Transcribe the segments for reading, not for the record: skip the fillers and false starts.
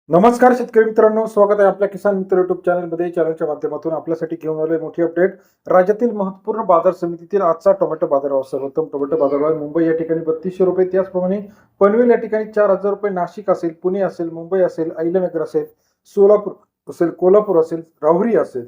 नमस्कार शेतकरी मित्रांनो, स्वागत आहे आपल्या किसान मित्र युट्यूब चॅनलमध्ये. चॅनलच्या माध्यमातून आपल्यासाठी घेऊन आलोय मोठी अपडेट. राज्यातील महत्त्वपूर्ण बाजार समितीतील आजचा टोमॅटो बाजारभाव. सर्वोत्तम टोमॅटो बाजारभाव मुंबई या ठिकाणी ₹3200, त्याचप्रमाणे पनवेल या ठिकाणी ₹4000, नाशिक असेल, पुणे असेल, मुंबई असेल, अहिल्यानगर असेल, सोलापूर असेल, कोल्हापूर असेल, राहुरी असेल,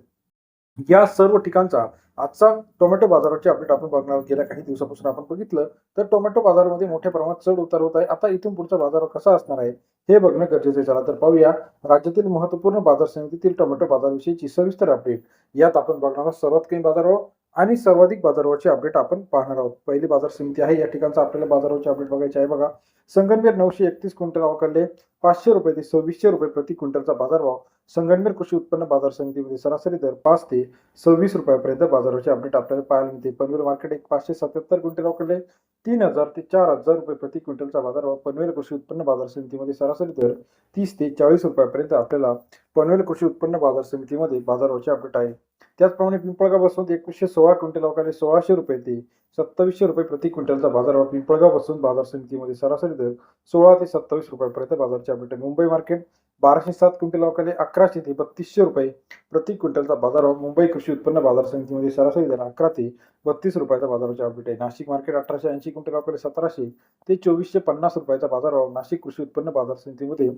या सर्व ठिकाणचा आजचा टोमॅटो बाजाराची अपडेट आपण बघणार आहोत. गेल्या काही दिवसापासून आपण बघितलं तर टोमॅटो बाजारामध्ये मोठ्या प्रमाणात चढ उतार होत आहे. आता इथून पुढचा बाजार कसा असणार आहे हे बघणं गरजेचं आहे. चला तर पाहूया राज्यातील महत्त्वपूर्ण बाजार समितीतील टोमॅटो बाजाराविषयीची सविस्तर अपडेट. यात आपण बघणार आहोत सर्वात कमी बाजारभाव आणि सर्वाधिक बाजारभावाची अपडेट आपण पाहणार आहोत. पहिली बाजार समिती आहे, या ठिकाणचा आपल्याला बाजाराची अपडेट बघायची आहे. बघा, संगमनेर 931 क्विंटल अवकाले ₹500 ते ₹2600 प्रति क्विंटलचा बाजारभाव. संगमनेर कृषी उत्पन्न बाजार समितीमध्ये सरासरी दर ₹5 ते ₹26 पर्यंत बाजाराची अपडेट आपल्याला पाहायला मिळते. पनवेल मार्केट एक 577 क्विंटल अवकाले ₹3000 ते ₹4000 प्रति क्विंटलचा बाजारभाव. पनवेल कृषी उत्पन्न बाजार समितीमध्ये सरासरी दर ₹30 ते ₹40 पर्यंत आपल्याला पनवेल कृषी उत्पन्न बाजार समितीमध्ये बाजाराची अपडेट आहे. त्याचप्रमाणे पिंपळगाव बसवंत 2116 क्विंटल अवकाले ₹1600 ते ₹2700 प्रति क्विंटलचा बाजारभाव. पिंपळगाव बसवंत बाजार समितीमध्ये सरासरी दर ₹16 ते ₹27 पर्यंत बाजाराची अपडेट आहे. मुंबई मार्केट 1207 क्विंटल अवकाले ₹1100 ते ₹3200 प्रति क्विंटलचा बाजारभाव. मुंबई कृषी उत्पन्न बाजार समितीमध्ये सरासरी दर ₹11 ते ₹32 बाजाराची अपडेट आहे. नाशिक मार्केट 1880 क्विंटल अवकाले ₹1700 ते ₹2450 बाजारभाव. नाशिक कृषी उत्पन्न बाजार समितीमध्ये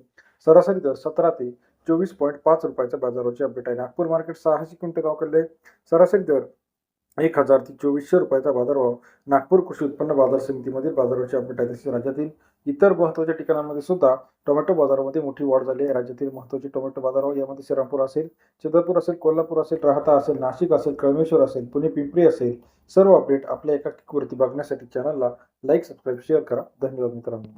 सरासरी दर ₹17 ते ₹24.5 बाजाराची अपडेट आहे. नागपूर मार्केट 600 क्विंटल अवकाले सरासरी दर ₹1000 ते ₹2400 बाजारभाव. नागपूर कृषी उत्पन्न बाजार समितीमधील बाजाराची अपडेट आहे. तसेच राज्यातील इतर महत्त्वाच्या ठिकाणांमध्ये सुद्धा टोमॅटो बाजारामध्ये मोठी वाढ झाली आहे. राज्यातील महत्त्वाचे टोमॅटो बाजारभाव यामध्ये श्रीरामपूर असेल, चंद्रपूर असेल, कोल्हापूर असेल, राहाता असेल, नाशिक असेल, कळमेश्वर असेल, पुणे, पिंपरी असेल, सर्व अपडेट आपल्या एका क्लिकवरती बघण्यासाठी चॅनलला लाईक, सबस्क्राईब, शेअर करा. धन्यवाद मित्रांनो.